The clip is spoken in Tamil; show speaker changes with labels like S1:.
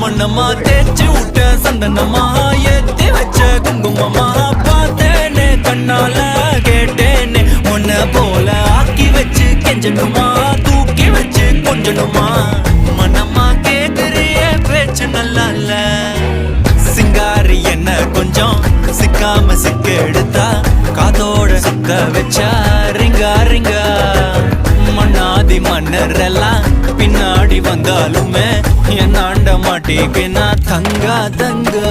S1: மண்ணமா தேய்ச்சி விட்ட சந்தனமா ஏத்தி வச்ச குங்குமமா பார்த்தேனே கண்ணால கேட்டேனே உன்ன போல ஆக்கி வச்சு கெஞ்சணுமா தூக்கி வச்சு கொஞ்சணுமா மனமா கேக்குறிய பேச்சு நல்லா இல்ல சிங்காரி என்ன கொஞ்சம் சிக்காம சிக்க எடுத்தா காதோட சுத்த வச்சா ரிங்கா ரிங்கா மண்ணாதி மன்னர் எல்லாம் பின்னாடி வந்தாலுமே என் ஆண்ட மாட்டேக்கு நான் தங்கா தங்கா